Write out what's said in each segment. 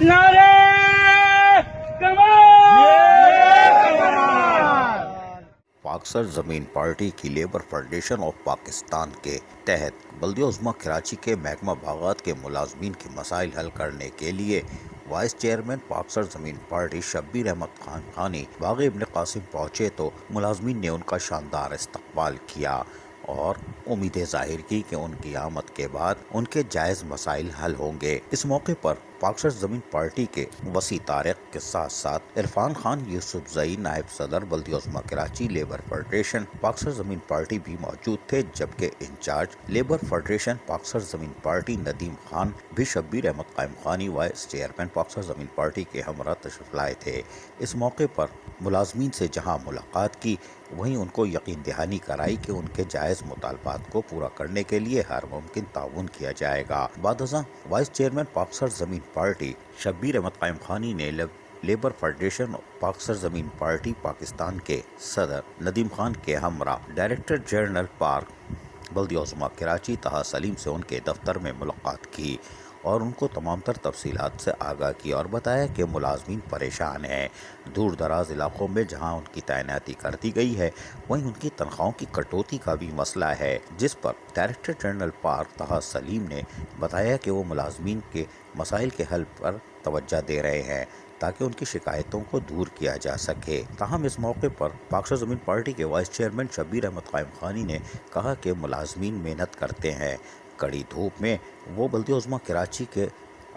نعرے پاک سرزمین پارٹی کی لیبر فیڈریشن آف پاکستان کے تحت بلدیہ عظمیٰ کراچی کے محکمہ باغات کے ملازمین کے مسائل حل کرنے کے لیے وائس چیئرمین پاک سرزمین پارٹی شبیر احمد خان خانی باغ ابن قاسم پہنچے تو ملازمین نے ان کا شاندار استقبال کیا اور امیدیں ظاہر کی کہ ان کی آمد کے بعد ان کے جائز مسائل حل ہوں گے۔ اس موقع پر پاک سرزمین پارٹی کے وسیع طارق کے ساتھ ساتھ عرفان خان یوسف زئی نائب صدر بلدیہ عظمیٰ کراچی لیبر فیڈریشن پاک سرزمین پارٹی بھی موجود تھے، جبکہ انچارج لیبر فیڈریشن پاک سرزمین پارٹی ندیم خان بھی شبیر احمد قائم خانی وائس چیئرمین پاک سرزمین پارٹی کے ہمراہ تشریف لائے تھے۔ اس موقع پر ملازمین سے جہاں ملاقات کی وہیں ان کو یقین دہانی کرائی کہ ان کے جائز مطالبات کو پورا کرنے کے لیے ہر ممکن تعاون کیا جائے گا۔ بعد ازاں وائس چیئرمین پاک سرزمین پارٹی شبیر احمد قائم خانی نے لیبر فیڈریشن پاک سرزمین پارٹی پاکستان کے صدر ندیم خان کے ہمراہ ڈائریکٹر جنرل پارک بلدیہ عظمیٰ کراچی طاہر سلیم سے ان کے دفتر میں ملاقات کی اور ان کو تمام تر تفصیلات سے آگاہ کیا اور بتایا کہ ملازمین پریشان ہیں۔ دور دراز علاقوں میں جہاں ان کی تعیناتی کر دی گئی ہے وہیں ان کی تنخواہوں کی کٹوتی کا بھی مسئلہ ہے، جس پر ڈائریکٹر جنرل پارک طاہر سلیم نے بتایا کہ وہ ملازمین کے مسائل کے حل پر توجہ دے رہے ہیں تاکہ ان کی شکایتوں کو دور کیا جا سکے۔ تاہم اس موقع پر پاک سرزمین پارٹی کے وائس چیئرمین شبیر احمد قائم خانی نے کہا کہ ملازمین محنت کرتے ہیں، کڑی دھوپ میں وہ بلدیہ عظمیٰ کراچی کے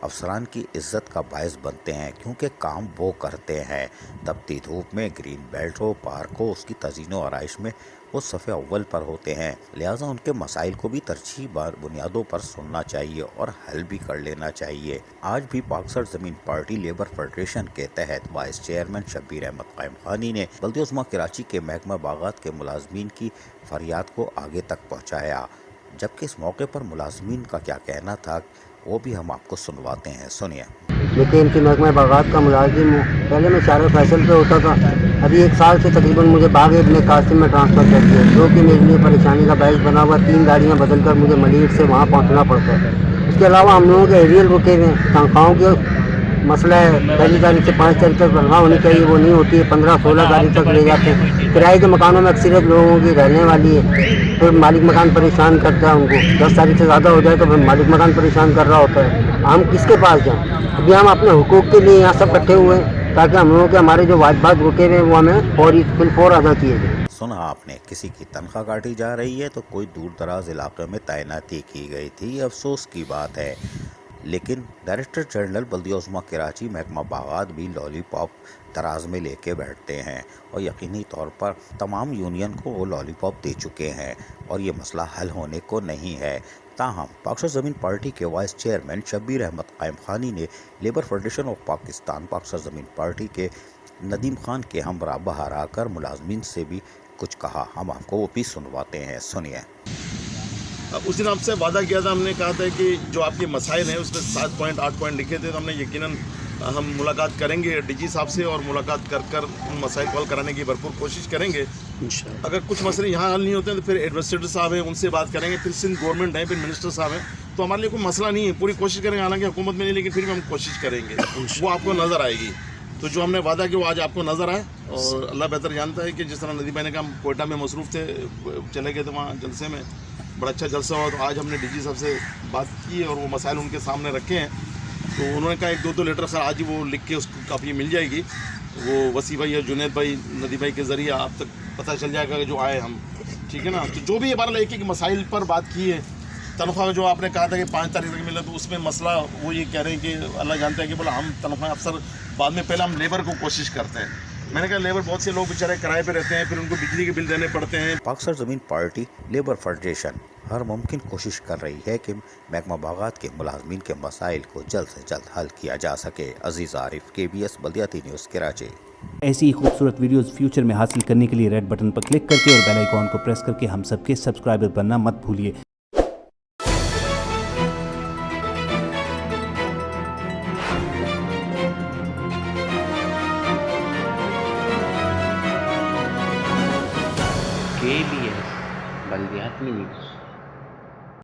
افسران کی عزت کا باعث بنتے ہیں کیونکہ کام وہ کرتے ہیں۔ تپتی دھوپ میں گرین بیلٹ ہو، پارک ہو، اس کی تزئین و آرائش میں وہ صف اول پر ہوتے ہیں، لہٰذا ان کے مسائل کو بھی ترجیحی بنیادوں پر سننا چاہیے اور حل بھی کر لینا چاہیے۔ آج بھی پاک سرزمین پارٹی لیبر فیڈریشن کے تحت وائس چیئرمین شبیر احمد قائم خانی نے بلدیہ عظمیٰ کراچی کے محکمہ باغات کے ملازمین کی فریاد کو آگے تک پہنچایا، جبکہ اس موقع پر ملازمین کا کیا کہنا تھا وہ بھی ہم آپ کو سنواتے ہیں، سنیے۔ لیکن کہ محکمہ باغات کا ملازم ہوں، پہلے میں شارع فیصل پہ ہوتا تھا، ابھی 1 سال سے تقریباً مجھے باغ ابن قاسم میں ٹرانسفر کر دیا، جو کہ میرے لیے پریشانی کا باعث بنا ہوا۔ 3 گاڑیاں بدل کر مجھے ملیٹ سے وہاں پہنچنا پڑتا ہے۔ اس کے علاوہ ہم لوگوں کے ایریل رکے ہوئے ہیں، تنخواہوں کے مسئلہ ہے، پہلی تاریخ سے 5 تاریخ تک تنخواہ ہونی چاہیے، وہ نہیں ہوتی ہے، 15-16 تاریخ تک لے جاتے ہیں۔ کرائے کے مکانوں میں اکثریت لوگوں کی رہنے والی ہے، پھر مالک مکان پریشان کرتا ہے ان کو، 10 تاریخ سے زیادہ ہو جائے تو پھر مالک مکان پریشان کر رہا ہوتا ہے۔ ہم کس کے پاس جائیں؟ ابھی ہم اپنے حقوق کے لیے یہاں سب اکٹھے ہوئے ہیں تاکہ ہم لوگوں کے ہمارے جو واجبات رکے ہوئے ہیں وہ ہمیں فوری ادا کیے جائیں۔ سنا آپ نے، کسی کی تنخواہ کاٹی جا رہی ہے تو کوئی دور دراز علاقے میں تعیناتی کی گئی تھی، یہ افسوس کی بات ہے، لیکن ڈائریکٹر جنرل بلدیہ عظمیٰ کراچی محکمہ باغات بھی لالی پاپ تراز میں لے کے بیٹھتے ہیں اور یقینی طور پر تمام یونین کو وہ لالی پاپ دے چکے ہیں اور یہ مسئلہ حل ہونے کو نہیں ہے۔ تاہم پاک سرزمین پارٹی کے وائس چیئرمین شبیر احمد قائم خانی نے لیبر فیڈریشن آف پاکستان پاک سرزمین پارٹی کے ندیم خان کے ہمراہ باہر آ کر ملازمین سے بھی کچھ کہا، ہم آپ کو وہ بھی سنواتے ہیں، سنیے۔ اس دن آپ سے وعدہ کیا تھا، ہم نے کہا تھا کہ جو آپ کے مسائل ہیں اس میں 7 پوائنٹ 8 پوائنٹ لکھے تھے، تو ہم نے یقیناً ہم ملاقات کریں گے ڈی جی صاحب سے اور ملاقات کر ان مسائل کو حل کرانے کی بھرپور کوشش کریں گے۔ اگر کچھ مسئلے یہاں حل نہیں ہوتے ہیں تو پھر ایڈمنسٹریٹر صاحب ہیں ان سے بات کریں گے، پھر سندھ گورنمنٹ ہے، پھر منسٹر صاحب ہیں، تو ہمارے لیے کوئی مسئلہ نہیں ہے، پوری کوشش کریں گے، حالانکہ حکومت میں نہیں لیکن پھر بھی ہم کوشش کریں گے، وہ آپ کو نظر آئے گی۔ تو جو ہم نے وعدہ کیا وہ آج آپ کو نظر آئے، اور اللہ بہتر جانتا ہے کہ جس طرح ندیم بھائی نے کہا ہم کوئٹہ میں مصروف تھے، چلے گئے تھے وہاں جلسے میں، بڑا اچھا جلسہ ہوا، تو آج ہم نے ڈی جی صاحب سے بات کی اور وہ مسائل ان کے سامنے رکھے ہیں، تو انہوں نے کہا 1-2 لیٹر سر آج ہی وہ لکھ کے اس کو کاپی مل جائے گی، وہ وسیع بھائی یا جنید بھائی ندیم بھائی کے ذریعے آپ تک پتہ چل جائے گا کہ جو آئے ہم، ٹھیک ہے نا۔ تو جو بھی بہرحال ایک مسائل پر بات کی ہے، تنخواہ جو آپ نے کہا تھا کہ 5 تاریخ تک ملا، تو اس میں مسئلہ وہ یہ کہہ رہے ہیں کہ اللہ جانتا ہے کہ بولا ہم تنخواہ افسر بعد میں پہلے ہم لیبر کو کوشش کرتے ہیں۔ میں نے کہا لیبر بہت سے لوگ بیچارے کرائے پہ رہتے ہیں، پھر ان کو بجلی کے بل دینے پڑتے ہیں۔ پاک سرزمین پارٹی لیبر فیڈریشن ہر ممکن کوشش کر رہی ہے کہ محکمہ باغات کے ملازمین کے مسائل کو جلد سے جلد حل کیا جا سکے۔ عزیز عارف، KBS بلدیاتی نیوز کراچی۔ ایسی ہی خوبصورت ویڈیوز فیوچر میں حاصل کرنے کے لیے ریڈ بٹن پر کلک کر کے اور بیل آئیکن کو پریس کر کے ہم سب کے سبسکرائبر بننا مت بھولیے۔ KBS بلدیاتی نیوز۔